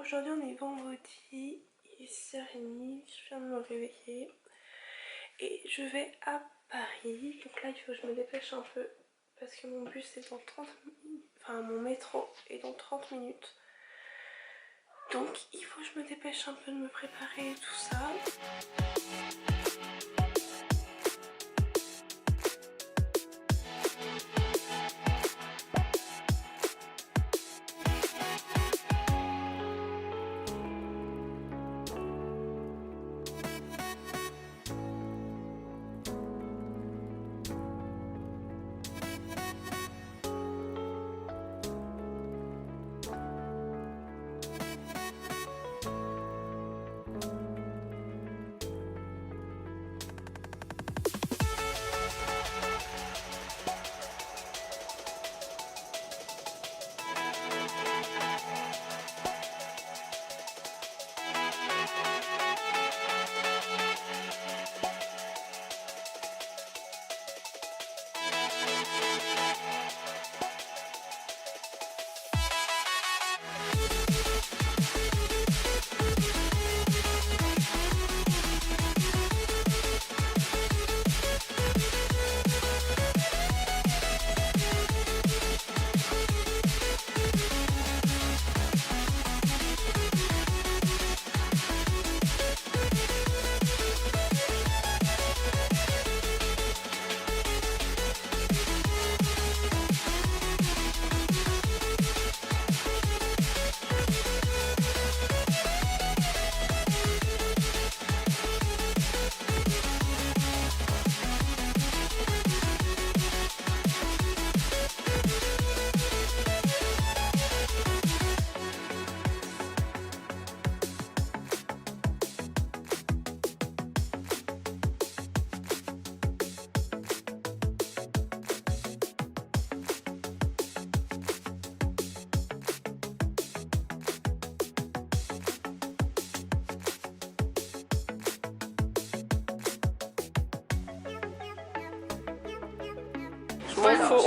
aujourd'hui on est vendredi, il est 6h30, je viens de me réveiller et je vais à Paris. Donc là il faut que je me dépêche un peu parce que mon bus est dans 30 minutes, enfin mon métro est dans 30 minutes. Donc il faut que je me dépêche un peu de me préparer et tout ça.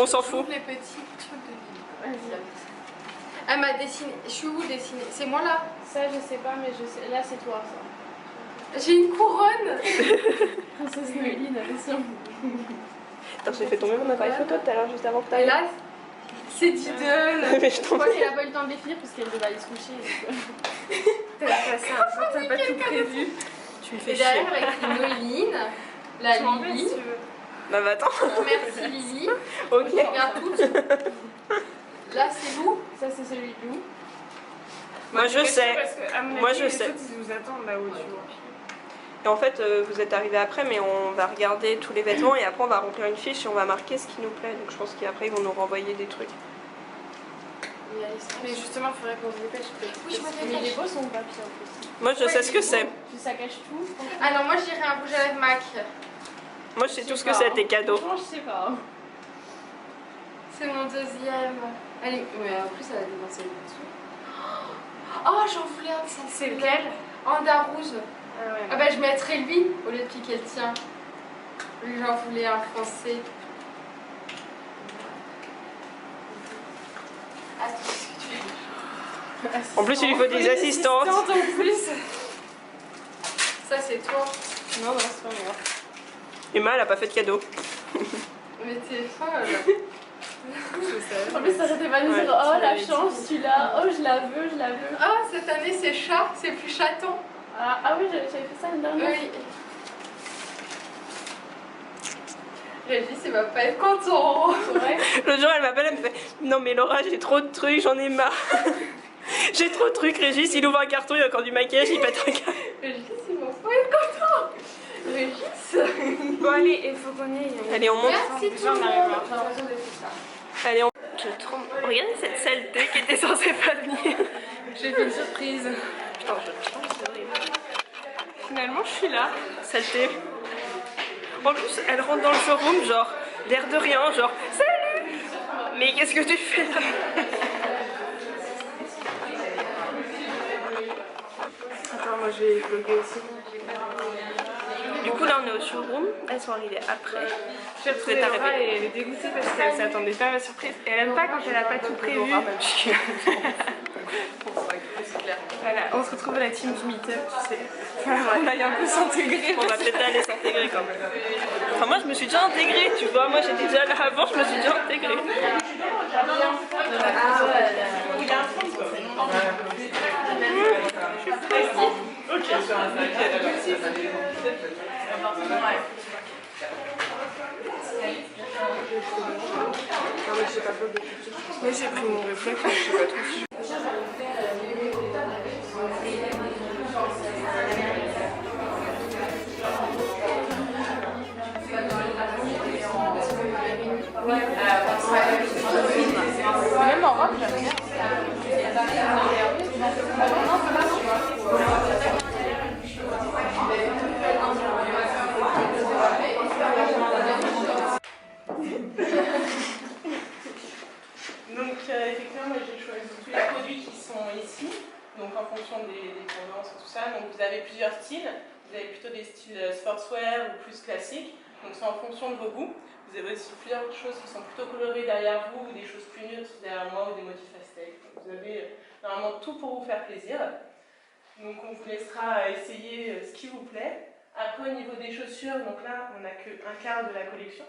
On s'en fout. Les petits trucs de vie. Elle m'a dessiné. Je suis où dessinée? C'est moi là? Ça je sais pas, mais je sais. Là c'est toi ça. J'ai une couronne. Princesse Noéline, attention. Attends, j'ai fait tomber mon appareil photo tout à l'heure juste avant que t'ailles. Et là, c'est Diddle. Mais je Je crois qu'elle a pas eu le temps de l'écrire parce qu'elle devait aller se coucher. T'as pas tout prévu. Tu me fais Et chier. derrière, avec Noéline, la Lily. Bah attends. Merci Lily. Ok. Regarde toutes. Là, c'est Lou. Ça c'est celui de Lou. Moi je sais. Moi je sais. Ils vous attendent là-haut, tu vois. Et en fait, vous êtes arrivés après, mais on va regarder tous les vêtements et après on va remplir une fiche et on va marquer ce qui nous plaît. Donc je pense qu'après ils vont nous renvoyer des trucs. Mais justement, il faudrait qu'on se dépêche. Oui, je me Mais dépêche. les beaux sont papier en plus. Moi je sais ce que c'est. Tu saccages tout. Ah non, moi je dirais un rouge à lèvres MAC. Moi je sais tout ce que c'est, tes cadeaux. Franchement, je sais pas. C'est mon deuxième. Allez, mais en plus, elle a dénoncé le dessus. Oh, j'en voulais un de ça. C'est lequel? Andarouze. Ah ouais. Ah bah, je mettrais lui au lieu de piquer le tien. Lui, j'en voulais un français. Attends, qu'est-ce que tu veux? En plus il lui faut des assistantes. En plus. Ça, c'est toi. Non, non, c'est pas moi. Emma elle a pas fait de cadeau. Mais t'es folle. En plus, ça s'était pas de dire oh la chance, tu l'as, oh je la veux, je la veux. Ah, cette année, c'est chat, c'est plus chaton. Ah oui, j'avais fait ça une dernière. Oui. Régis, il va pas être content. C'est vrai. Le jour elle m'appelle, elle me fait non mais Laura j'ai trop de trucs, j'en ai marre. J'ai trop de trucs, Régis il ouvre un carton, il y a encore du maquillage, il pète un câble. Régis, il va pas être content. Régis. Bon allez, il faut qu'on y aille. Allez on monte. Merci tout le monde. J'ai l'impression d'être ça. Allez on... Je tremble. Regardez cette saleté qui était censée pas venir. J'ai fait une surprise. Putain je tremble, c'est horrible. Finalement, je suis là. Saleté. En plus elle rentre dans le showroom genre l'air de rien, genre salut. Mais qu'est-ce que tu fais là? Attends, moi je vais vlogger aussi. Du coup là on est au showroom, elles sont arrivées après. J'ai retrouvé Laura et elle est dégoûtée parce qu'elle s'attendait pas à ma surprise. Et elle aime pas quand elle a pas tout prévu. clair. Voilà, on se retrouve à la team du meet-up, tu sais. Voilà, on aille un peu s'intégrer. On va peut-être aller s'intégrer quand même. Enfin, moi je me suis déjà intégrée, tu vois. Moi j'étais déjà là avant, je me suis déjà intégrée. Moi j'ai pris mon réflexe, mais je sais pas trop si même en robe, j'aime bien. Donc effectivement, moi j'ai choisi tous les produits qui sont ici, donc en fonction des tendances et tout ça. Donc vous avez plusieurs styles, vous avez plutôt des styles sportswear ou plus classiques, donc c'est en fonction de vos goûts. Vous avez aussi plusieurs choses qui sont plutôt colorées derrière vous, ou des choses plus neutres derrière moi, ou des motifs pastel. Donc vous avez normalement tout pour vous faire plaisir. Donc on vous laissera essayer ce qui vous plaît. Après au niveau des chaussures, donc là on n'a qu'un quart de la collection.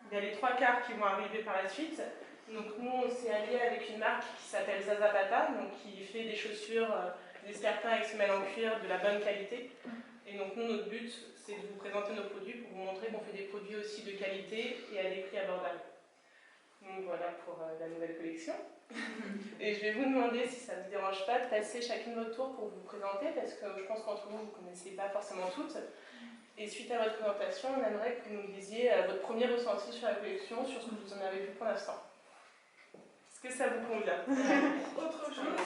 Il y a les 3 quarts qui vont arriver par la suite. Donc nous on s'est allié avec une marque qui s'appelle Zazapata, donc qui fait des chaussures, des escarpins avec semelles en cuir de la bonne qualité. Et donc nous notre but c'est de vous présenter nos produits pour vous montrer qu'on fait des produits aussi de qualité et à des prix abordables. Donc voilà pour la nouvelle collection. Et je vais vous demander si ça ne vous dérange pas de passer chacune votre tour pour vous présenter, parce que je pense qu'entre vous, vous ne connaissez pas forcément toutes. Et suite à votre présentation, on aimerait que vous nous disiez votre premier ressenti sur la collection, sur ce que vous en avez vu pour l'instant. Est-ce que ça vous convient? Autre chose,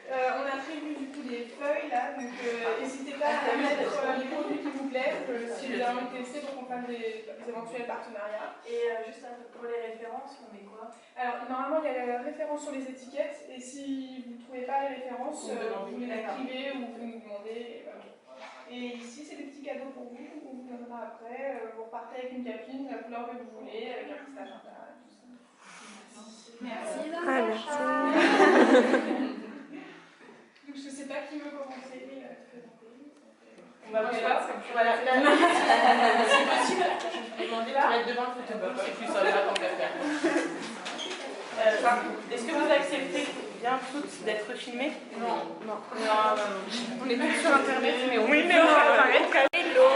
on a prévu du coup des feuilles là, donc n'hésitez pas à mettre les produits qui vous plaisent, si vous avez envie de tester pour qu'on fasse des éventuels partenariats. Et juste pour les références, on met quoi? Alors normalement il y a la référence sur les étiquettes, et si vous ne trouvez pas les références, vous les écrivez ou vous nous demandez. Et ici c'est des petits cadeaux pour vous, on vous donnera après. Vous repartez avec une capine, la couleur que vous voulez, avec un petit agenda, tout ça. Merci. Ah, merci. Donc je ne sais pas qui veut commencer à te présenter. On va voir. Voilà. Si possible, je vais vous demander de mettre devant le photobooth, c'est plus simple à faire. Est-ce que vous acceptez bien toutes d'être filmées? Non. On est tous sur internet, mais Oui, mais on va apparaître. Hello.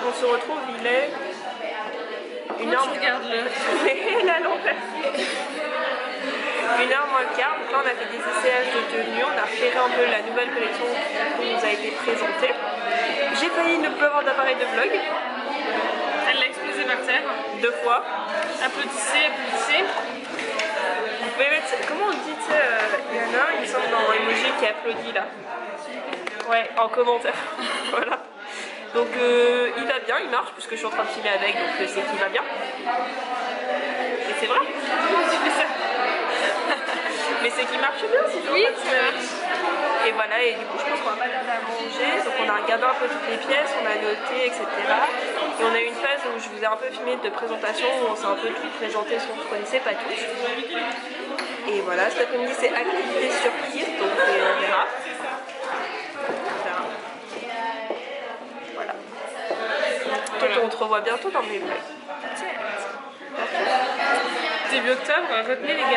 On se retrouve, il est 1h. Regarde-le. La l'envers. 1h moins le quart, donc là on a fait des essayages de tenues, on a repéré un peu la nouvelle collection qui nous a été présentée. J'ai failli ne plus avoir d'appareil de vlog. Elle l'a explosé par terre. 2 fois. Applaudissez, applaudissez. Vous pouvez mettre, comment on dit, il y en a un, il me semble, dans emoji qui applaudit là. Ouais, en commentaire. Voilà. Donc il va bien, il marche, puisque je suis en train de filmer avec, donc c'est qu'il va bien. Et c'est vrai. Mais c'est qu'il marche bien, c'est Oui, ça marche. Et voilà, et du coup je pense qu'on va pas tarder à manger, donc on a regardé un peu toutes les pièces, on a noté, etc. Et on a eu une phase où je vous ai un peu filmé de présentation, où on s'est un peu tout présenté ce qu'on ne connaissait pas tous. Et voilà, cet après-midi c'est activité surprise, donc on verra. Voilà. Toi on te revoit bientôt dans mes vlogs. Début octobre, retenez les gars.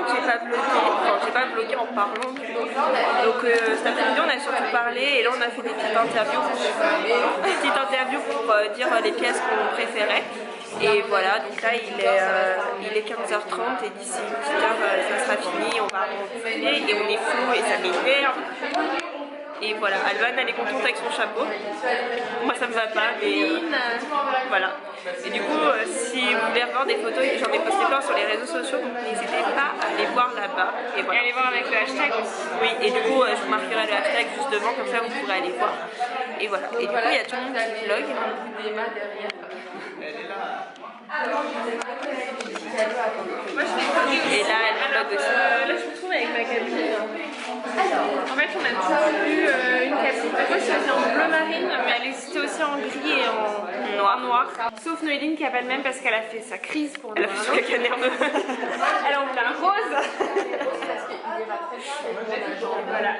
que j'ai pas vlogué, enfin j'ai pas vlogué en parlant du coup. Donc cet après-midi on a surtout parlé et là on a fait des petites interviews pour dire les pièces qu'on préférait. Et voilà, donc là il est 15h30 et d'ici une petite heure ça sera fini, on va rentrer et on est flou et ça m'énerve. Et voilà, Alban elle est contente avec son chapeau. Moi ça me va pas, mais voilà. Et du coup, si vous voulez revoir des photos, j'en ai posté plein sur les réseaux sociaux, donc n'hésitez pas à aller voir là-bas. Et voilà. Et aller voir avec le hashtag aussi. Oui, et du coup, je vous marquerai le hashtag juste devant, comme ça vous pourrez aller voir. Et voilà. Et du coup, il y a tout le monde qui vlog. Et là, elle vlog aussi. Là, je me trouve avec ma cabine. En fait, on a toujours eu une cabine. Moi, c'était en bleu marine, mais elle existait aussi en gris et en noir. Sauf Noéline qui a pas le même parce qu'elle a fait sa crise pour Elle a fait son caca nerveux. Elle en voulait un rose. Voilà.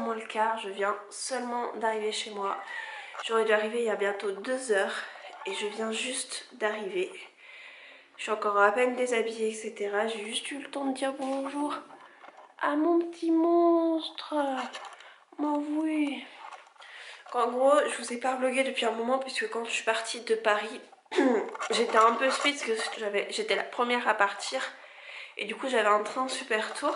Moins le quart, je viens seulement d'arriver chez moi. J'aurais dû arriver il y a bientôt 2 heures et je viens juste d'arriver. Je suis encore à peine déshabillée, etc. J'ai juste eu le temps de dire bonjour à mon petit monstre. Mon oui. En gros, je vous ai pas vlogué depuis un moment puisque quand je suis partie de Paris, j'étais un peu speed parce que j'étais la première à partir et du coup j'avais un train super tôt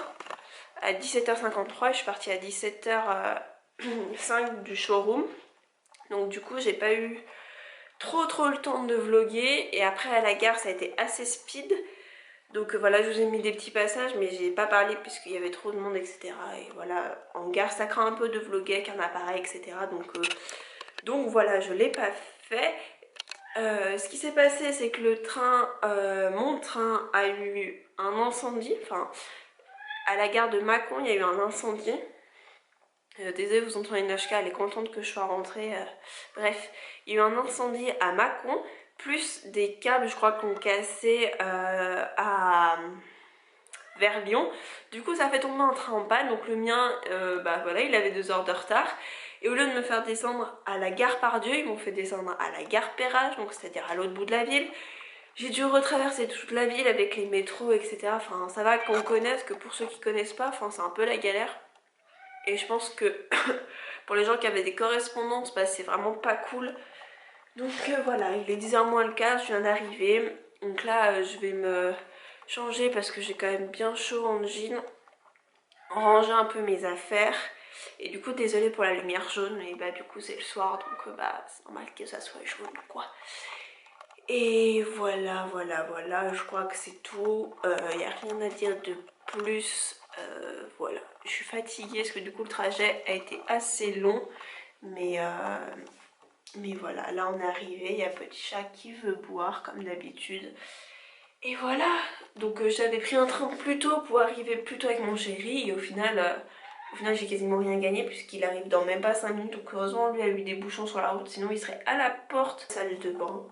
à 17h53 et je suis partie à 17h05 du showroom. Donc du coup j'ai pas eu trop le temps de vlogger et après à la gare ça a été assez speed. Donc voilà, je vous ai mis des petits passages mais j'ai pas parlé puisqu'il y avait trop de monde, etc. Et voilà, en gare ça craint un peu de vlogger avec un appareil, etc. Donc voilà, je l'ai pas fait. Ce qui s'est passé c'est que le train, mon train a eu un incendie, enfin à la gare de Mâcon il y a eu un incendie. Désolée, vous entendez Nashka, elle est contente que je sois rentrée. Bref, il y a eu un incendie à Mâcon, plus des câbles je crois qu'on cassé vers Lyon. Du coup ça fait tomber un train en panne, donc le mien, voilà, il avait 2 heures de retard. Et au lieu de me faire descendre à la gare Pardieu, ils m'ont fait descendre à la gare Perrache, donc c'est-à-dire à l'autre bout de la ville. J'ai dû retraverser toute la ville avec les métros, etc. Enfin, ça va qu'on connaisse, que pour ceux qui connaissent pas, enfin, c'est un peu la galère. Et je pense que pour les gens qui avaient des correspondances, bah, c'est vraiment pas cool. Donc voilà, il est 10h moins le quart, je viens d'arriver. Donc là, je vais me changer parce que j'ai quand même bien chaud en jean. Ranger un peu mes affaires. Et du coup, désolée pour la lumière jaune, et bah du coup c'est le soir, donc c'est normal que ça soit jaune quoi. Et voilà, je crois que c'est tout, il n'y a rien à dire de plus, voilà. Je suis fatiguée parce que du coup le trajet a été assez long, mais voilà, là on est arrivé, il y a Petit Chat qui veut boire comme d'habitude. Et voilà, donc j'avais pris un train plus tôt pour arriver plus tôt avec mon chéri et au final j'ai quasiment rien gagné puisqu'il arrive dans même pas 5 minutes, donc heureusement lui a eu des bouchons sur la route, sinon il serait à la porte, salle de bain.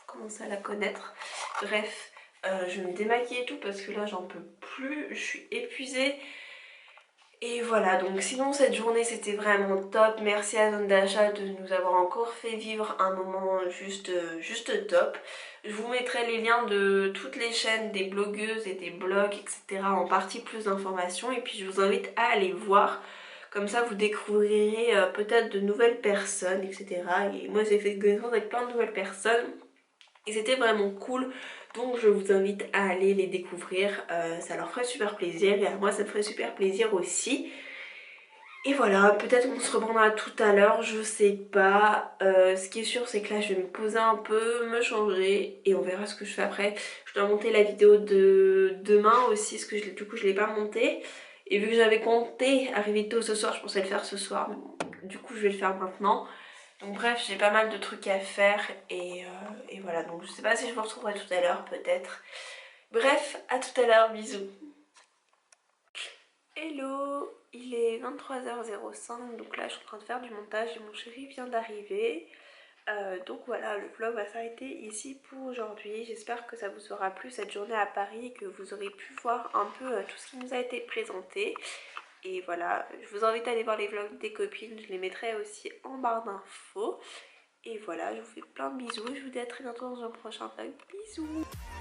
Commencer à la connaître. Bref, je vais me démaquiller et tout parce que là j'en peux plus, je suis épuisée. Et voilà, donc sinon cette journée c'était vraiment top. Merci à Zone d'achat de nous avoir encore fait vivre un moment juste top. Je vous mettrai les liens de toutes les chaînes des blogueuses et des blogs, etc. en partie plus d'informations. Et puis je vous invite à aller voir. Comme ça vous découvrirez peut-être de nouvelles personnes, etc. Et moi j'ai fait connaissance avec plein de nouvelles personnes. Et c'était vraiment cool Donc je vous invite à aller les découvrir, ça leur ferait super plaisir et à moi ça me ferait super plaisir aussi. Et voilà, peut-être qu'on se reprendra tout à l'heure, je sais pas. Ce qui est sûr c'est que là je vais me poser un peu, me changer et on verra ce que je fais après. Je dois monter la vidéo de demain aussi, parce que du coup je l'ai pas montée. Et vu que j'avais compté arriver tôt ce soir, je pensais le faire ce soir, mais bon, du coup je vais le faire maintenant. Donc bref, j'ai pas mal de trucs à faire et voilà, donc je sais pas si je vous retrouverai tout à l'heure, peut-être. Bref, à tout à l'heure, bisous. Hello, il est 23h05, donc là je suis en train de faire du montage et mon chéri vient d'arriver. Donc voilà, le vlog va s'arrêter ici pour aujourd'hui. J'espère que ça vous aura plu cette journée à Paris et que vous aurez pu voir un peu tout ce qui nous a été présenté. Et voilà, je vous invite à aller voir les vlogs des copines, je les mettrai aussi en barre d'infos. Et voilà, je vous fais plein de bisous et je vous dis à très bientôt dans un prochain vlog. Bisous!